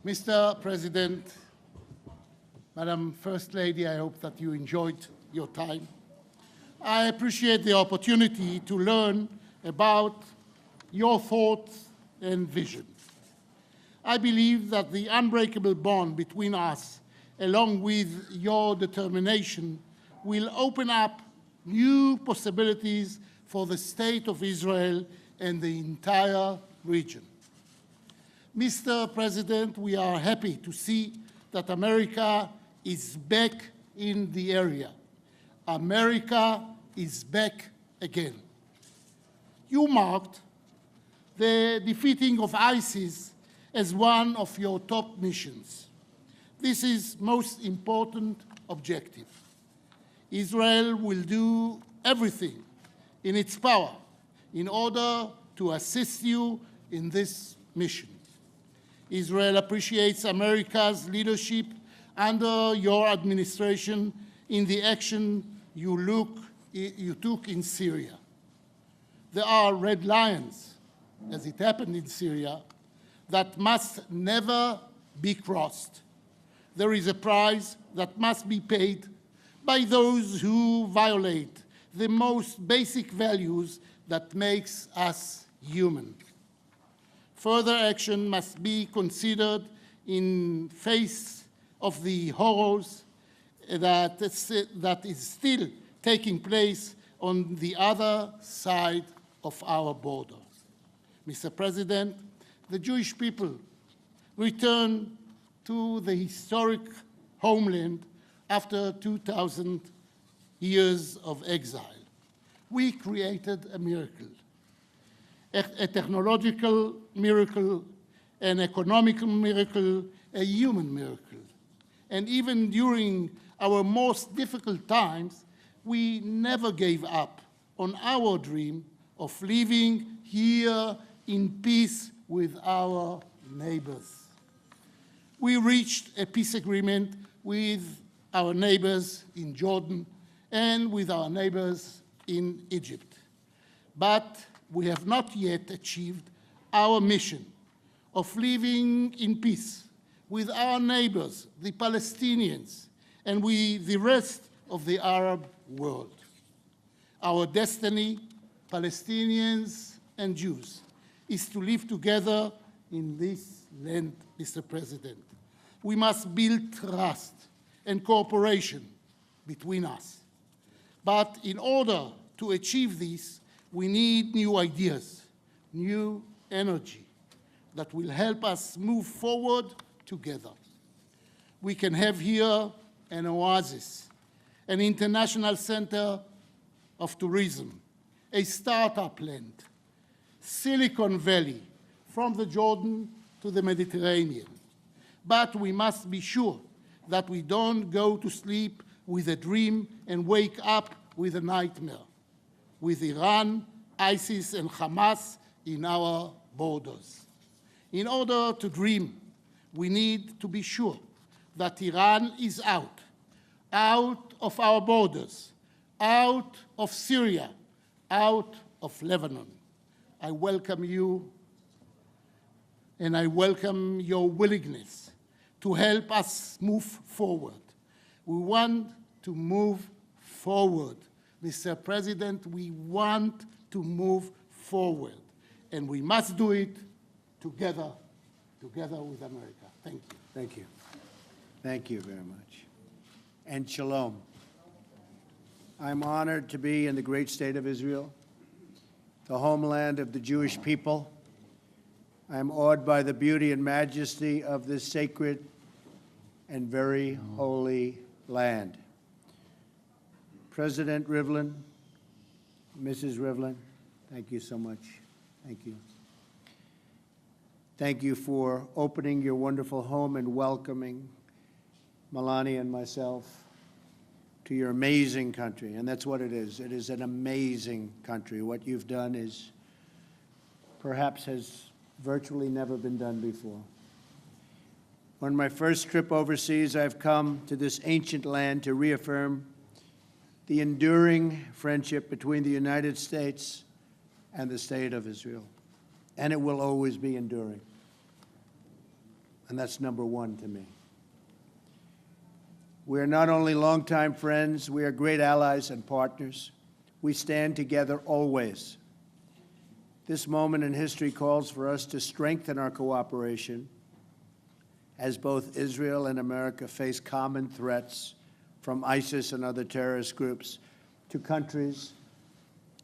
Mr. President, Madam First Lady, I hope that you enjoyed your time. I appreciate the opportunity to learn about your thoughts and vision. I believe that the unbreakable bond between us, along with your determination, will open up new possibilities for the State of Israel and the entire region. Mr. President, we are happy to see that America is back in the area. America is back again. You marked the defeating of ISIS as one of your top missions. This is most important objective. Israel will do everything in its power in order to assist you in this mission. Israel appreciates America's leadership under your administration in the action you took in Syria. There are red lines, as it happened in Syria, that must never be crossed. There is a price that must be paid by those who violate the most basic values that makes us human. Further action must be considered in face of the horrors that is still taking place on the other side of our border. Mr. President, the Jewish people returned to the historic homeland after 2,000 years of exile. We created a miracle, a technological miracle, an economical miracle, a human miracle. And even during our most difficult times, we never gave up on our dream of living here in peace with our neighbors. We reached a peace agreement with our neighbors in Jordan and with our neighbors in Egypt. But we have not yet achieved our mission of living in peace with our neighbors, the Palestinians, and with the rest of the Arab world. Our destiny, Palestinians and Jews, is to live together in this land, Mr. President. We must build trust and cooperation between us. But in order to achieve this, we need new ideas, new energy that will help us move forward together. We can have here an oasis, an international center of tourism, a startup land, Silicon Valley, from the Jordan to the Mediterranean. But we must be sure that we don't go to sleep with a dream and wake up with a nightmare, with Iran, ISIS, and Hamas in our borders. In order to dream, we need to be sure that Iran is out of our borders, out of Syria, out of Lebanon. I welcome you, and I welcome your willingness to help us move forward. We want to move forward. Mr. President, we want to move forward, and we must do it together with America. Thank you. Thank you. Thank you very much. And shalom. I'm honored to be in the great state of Israel, the homeland of the Jewish people. I am awed by the beauty and majesty of this sacred and very holy land. President Rivlin, Mrs. Rivlin, thank you so much. Thank you. Thank you for opening your wonderful home and welcoming Melania and myself to your amazing country. And that's what it is. It is an amazing country. What you've done is perhaps has virtually never been done before. On my first trip overseas, I've come to this ancient land to reaffirm the enduring friendship between the United States and the State of Israel. And it will always be enduring. and that's number one to me. We are not only longtime friends, we are great allies and partners. We stand together always. This moment in history calls for us to strengthen our cooperation as both Israel and America face common threats from ISIS and other terrorist groups to countries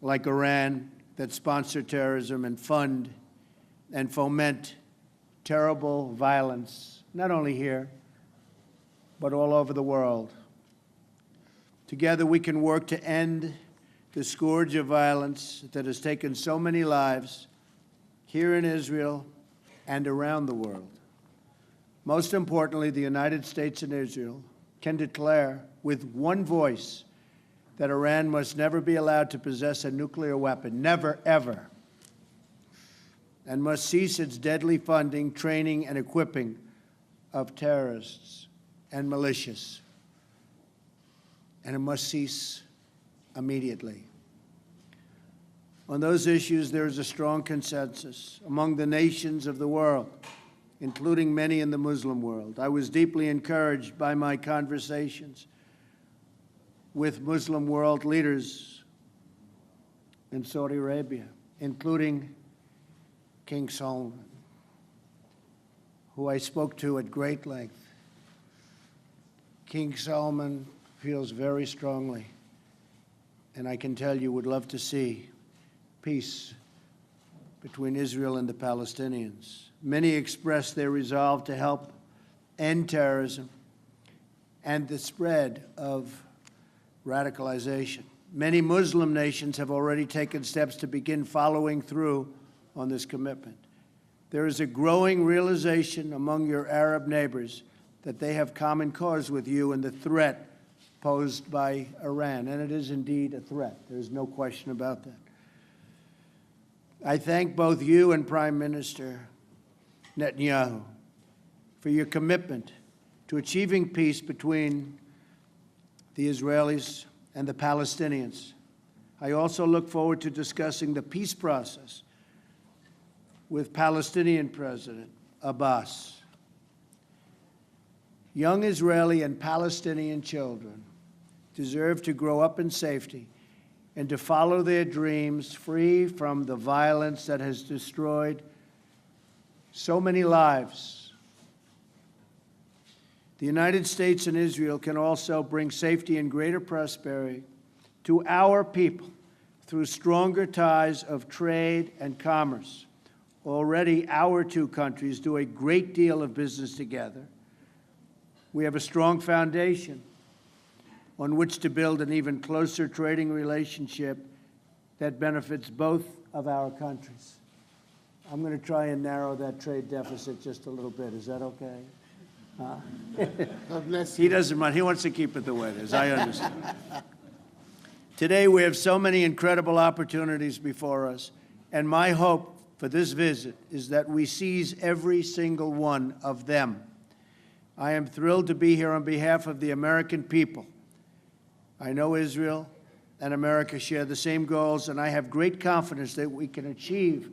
like Iran that sponsor terrorism and fund and foment terrible violence, not only here, but all over the world. Together we can work to end the scourge of violence that has taken so many lives here in Israel and around the world. Most importantly, the United States and Israel can declare with one voice that Iran must never be allowed to possess a nuclear weapon, never, ever, and must cease its deadly funding, training, and equipping of terrorists and militias. And it must cease immediately. On those issues, there is a strong consensus among the nations of the world, including many in the Muslim world. I was deeply encouraged by my conversations with Muslim world leaders in Saudi Arabia, including King Salman, who I spoke to at great length. King Salman feels very strongly, and I can tell you would love to see peace between Israel and the Palestinians. Many expressed their resolve to help end terrorism and the spread of radicalization. Many Muslim nations have already taken steps to begin following through on this commitment. There is a growing realization among your Arab neighbors that they have common cause with you in the threat posed by Iran, and it is indeed a threat. There's no question about that. I thank both you and Prime Minister Netanyahu for your commitment to achieving peace between the Israelis and the Palestinians. I also look forward to discussing the peace process with Palestinian President Abbas. Young Israeli and Palestinian children deserve to grow up in safety and to follow their dreams free from the violence that has destroyed so many lives. The United States and Israel can also bring safety and greater prosperity to our people through stronger ties of trade and commerce. Already, our two countries do a great deal of business together. We have a strong foundation on which to build an even closer trading relationship that benefits both of our countries. I'm going to try and narrow that trade deficit just a little bit. Is that okay? Huh? God bless He you. doesn't mind. He wants to keep it the way it is. I understand. Today, we have so many incredible opportunities before us, and my hope for this visit is that we seize every single one of them. I am thrilled to be here on behalf of the American people. I know Israel and America share the same goals, and I have great confidence that we can achieve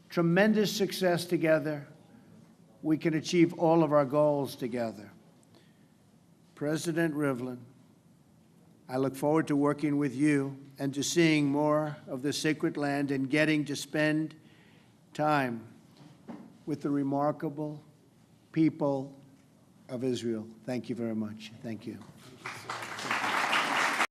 tremendous success together. We can achieve all of our goals together. President Rivlin, I look forward to working with you and to seeing more of the sacred land and getting to spend time with the remarkable people of Israel. Thank you very much. Thank you.